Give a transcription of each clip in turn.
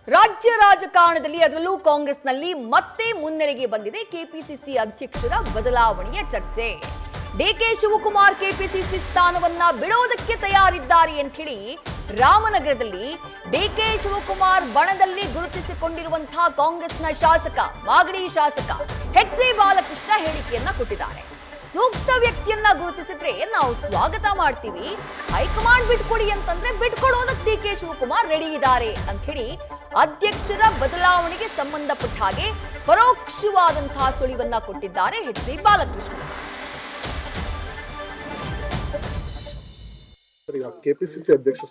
ರಾಜ್ಯ ರಾಜಕಾರಣದಲ್ಲಿ ಅದರಲ್ಲೂ ಕಾಂಗ್ರೆಸ್ನಲ್ಲಿ ಮತ್ತೆ ಮುನ್ನೆಲೆಗೆ ಬಂದಿದೆ ಕೆಪಿಸಿಸಿ ಅಧ್ಯಕ್ಷರ ಬದಲಾವಣೆಯ ಚರ್ಚೆ. ಡಿಕೆ ಶಿವಕುಮಾರ್ ಕೆಪಿಸಿಸಿ ಸ್ಥಾನವನ್ನ ಬಿಡೋದಕ್ಕೆ ತಯಾರಿದ್ದಾರೆ ಅಂತ ಹೇಳಿ ರಾಮನಗರದಲ್ಲಿ ಡಿಕೆ ಶಿವಕುಮಾರ್ ಬಣದಲ್ಲಿ ಗುರುತಿಸಿಕೊಂಡಿರುವಂತಹ ಕಾಂಗ್ರೆಸ್ನ ಶಾಸಕ ಮಾಗಡಿ ಶಾಸಕ ಎಚ್.ಸಿ. ಬಾಲಕೃಷ್ಣ ಹೇಳಿಕೆಯನ್ನ ಕೊಟ್ಟಿದ್ದಾರೆ. ಸೂಕ್ತ ವ್ಯಕ್ತಿಯನ್ನ ಗುರುತಿಸಿದ್ರೆ ನಾವು ಸ್ವಾಗತ ಮಾಡ್ತೀವಿ, ಹೈಕಮಾಂಡ್ ಬಿಟ್ಕೊಡಿ ಅಂತಂದ್ರೆ ಬಿಟ್ಕೊಡೋದಕ್ಕೆ ಡಿಕೆ ಶಿವಕುಮಾರ್ ರೆಡಿ ಇದ್ದಾರೆ ಅಂತ ಹೇಳಿ ಅಧ್ಯಕ್ಷರ ಬದಲಾವಣೆಗೆ ಸಂಬಂಧಪಟ್ಟ ಹಾಗೆ ಪರೋಕ್ಷವಾದಂತಹ ಸುಳಿವನ್ನ ಕೊಟ್ಟಿದ್ದಾರೆ ಎಚ್.ಸಿ. ಬಾಲಕೃಷ್ಣ. ಕೆಪಿಸಿಸಿ ಅಧ್ಯಕ್ಷ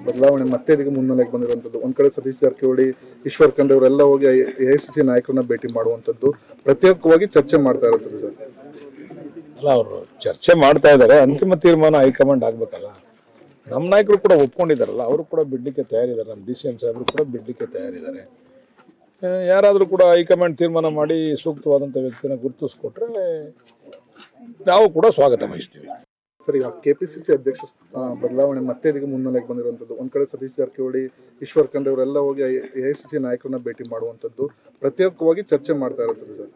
ಬದಲಾವಣೆ ಮತ್ತೆ ಇದಕ್ಕೆ ಮುನ್ನೆಲೆಗೆ ಬಂದಿರುವಂತದ್ದು. ಒಂದ್ ಕಡೆ ಸತೀಶ್ ಜಾರಕಿಹೊಳಿ, ಈಶ್ವರ್ ಖಂಡ್ರೆ ಅವರೆಲ್ಲ ಹೋಗಿ ಎಐಸಿಸಿ ನಾಯಕರನ್ನ ಭೇಟಿ ಮಾಡುವಂತದ್ದು, ಪ್ರತ್ಯೇಕವಾಗಿ ಚರ್ಚೆ ಮಾಡ್ತಾ ಇರೋದು ಸರ್. ಅಲ್ಲ, ಅವರು ಚರ್ಚೆ ಮಾಡ್ತಾ ಇದ್ದಾರೆ, ಅಂತಿಮ ತೀರ್ಮಾನ ಹೈಕಮಾಂಡ್ ಆಗ್ಬೇಕಲ್ಲ. ನಮ್ಮ ನಾಯಕರು ಕೂಡ ಒಪ್ಕೊಂಡಿದಾರಲ್ಲ, ಅವರು ಕೂಡ ಬಿಡ್ಲಿಕ್ಕೆ ತಯಾರಿದ್ದಾರೆ. ನಮ್ಮ DCM ಸಾಹೇಬರು ಕೂಡ ಬಿಡ್ಲಿಕ್ಕೆ ತಯಾರಿದ್ದಾರೆ. ಯಾರಾದರೂ ಕೂಡ ಹೈಕಮಾಂಡ್ ತೀರ್ಮಾನ ಮಾಡಿ ಸೂಕ್ತವಾದಂಥ ವ್ಯಕ್ತಿನ ಗುರುತಿಸ್ಕೊಟ್ರೆ ನಾವು ಕೂಡ ಸ್ವಾಗತ ಬಯಸ್ತೀವಿ. ಸರ್, ಈಗ ಕೆಪಿಸಿಸಿ ಅಧ್ಯಕ್ಷ ಬದಲಾವಣೆ ಮತ್ತೆ ಇದಕ್ಕೆ ಮುನ್ನೆಲೆಗೆ ಬಂದಿರುವಂತದ್ದು. ಒಂದ್ ಕಡೆ ಸತೀಶ್ ಜಾರಕಿಹೊಳಿ, ಈಶ್ವರ್ ಖಂಡ್ರೆ ಅವರೆಲ್ಲ ಹೋಗಿ ಎಐಸಿಸಿ ನಾಯಕರನ್ನ ಭೇಟಿ ಮಾಡುವಂತದ್ದು, ಪ್ರತ್ಯೇಕವಾಗಿ ಚರ್ಚೆ ಮಾಡ್ತಾ ಇರೋದು ಸರ್.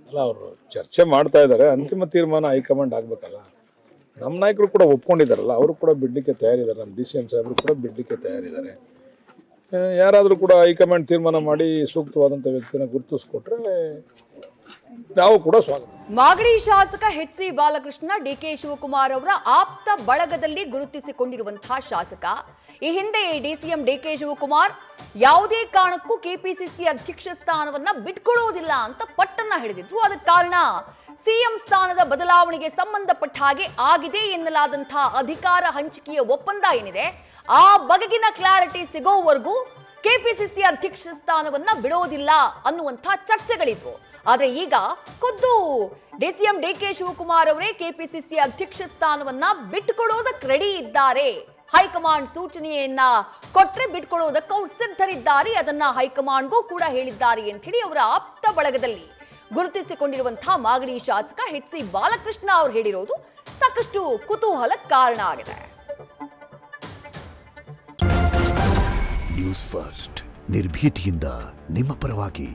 ಅಲ್ಲ, ಅವರು ಚರ್ಚೆ ಮಾಡ್ತಾ ಇದ್ದಾರೆ, ಅಂತಿಮ ತೀರ್ಮಾನ ಹೈಕಮಾಂಡ್ ಆಗ್ಬೇಕಲ್ಲ. ನಮ್ಮ ನಾಯಕರು ಕೂಡ ಒಪ್ಕೊಂಡಿದಾರಲ್ಲ, ಅವರು ಕೂಡ ಬಿಡ್ಲಿಕ್ಕೆ ತಯಾರಿದ್ದಾರೆ. ನಮ್ಮ DCM ಸಾಹೇಬರು ಕೂಡ ಬಿಡ್ಲಿಕ್ಕೆ ತಯಾರಿದ್ದಾರೆ. ಯಾರಾದರೂ ಕೂಡ ಹೈಕಮಾಂಡ್ ತೀರ್ಮಾನ ಮಾಡಿ ಸೂಕ್ತವಾದಂಥ ವ್ಯಕ್ತಿನ ಗುರುತಿಸ್ಕೊಟ್ರೆ ನಾವು ಕೂಡ ಸ್ವಾಗತ. ಮಾಗಡಿ ಶಾಸಕ ಎಚ್.ಸಿ. ಬಾಲಕೃಷ್ಣ ಡಿಕೆ ಶಿವಕುಮಾರ್ ಅವರ ಆಪ್ತ ಬಳಗದಲ್ಲಿ ಗುರುತಿಸಿಕೊಂಡಿರುವಂತಹ ಶಾಸಕ. ಈ ಹಿಂದೆ DCM ಡಿಕೆ ಶಿವಕುಮಾರ್ ಯಾವುದೇ ಕಾರಣಕ್ಕೂ ಕೆಪಿಸಿಸಿ ಅಧ್ಯಕ್ಷ ಸ್ಥಾನವನ್ನ ಬಿಟ್ಕೊಡೋದಿಲ್ಲ ಅಂತ ಪಟ್ಟನ್ನ ಹಿಡಿದಿದ್ರು. ಅದಕ್ಕೆ ಕಾರಣ ಸಿಎಂ ಸ್ಥಾನದ ಬದಲಾವಣೆಗೆ ಸಂಬಂಧಪಟ್ಟ ಹಾಗೆ ಆಗಿದೆ ಎನ್ನಲಾದಂತಹ ಅಧಿಕಾರ ಹಂಚಿಕೆಯ ಒಪ್ಪಂದ ಏನಿದೆ, ಆ ಬಗೆಗಿನ ಕ್ಲಾರಿಟಿ ಸಿಗೋವರೆಗೂ ಕೆಪಿಸಿಸಿ ಅಧ್ಯಕ್ಷ ಸ್ಥಾನವನ್ನ ಬಿಡೋದಿಲ್ಲ ಅನ್ನುವಂತಹ ಚರ್ಚೆಗಳಿದ್ವು. ಆದ್ರೆ ಈಗ ಖುದ್ದು DCM ಡಿಕೆ ಶಿವಕುಮಾರ್ ಅವರೇ ಕೆಪಿಸಿಸಿ ಅಧ್ಯಕ್ಷ ಸ್ಥಾನವನ್ನ ಬಿಟ್ಟುಕೊಡೋದಕ್ಕೆ ರೆಡಿ ಇದ್ದಾರೆ. ಹೈಕಮಾಂಡ್ ಸೂಚನೆಯನ್ನ ಕೊಟ್ರೆ ಬಿಟ್ಕೊಡೋದಕ್ಕೆ ಅವ್ರು ಸಿದ್ಧರಿದ್ದಾರೆ, ಅದನ್ನ ಹೈಕಮಾಂಡ್ಗೂ ಕೂಡ ಹೇಳಿದ್ದಾರೆ ಅಂತ ಹೇಳಿ ಅವರ ಆಪ್ತ ಬಳಗದಲ್ಲಿ ಗುರುತಿಸಿಕೊಂಡಿರುವಂತಹ ಮಾಗಡಿ ಶಾಸಕ ಎಚ್.ಸಿ. ಬಾಲಕೃಷ್ಣ ಅವರು ಹೇಳಿರೋದು ಸಾಕಷ್ಟು ಕುತೂಹಲಕ್ಕೆ ಕಾರಣ ಆಗಿದೆ. ನ್ಯೂಸ್ ಫಸ್ಟ್ ನಿರ್ಭೀತಿಯಿಂದ ನಿಮ್ಮ ಪರವಾಗಿ.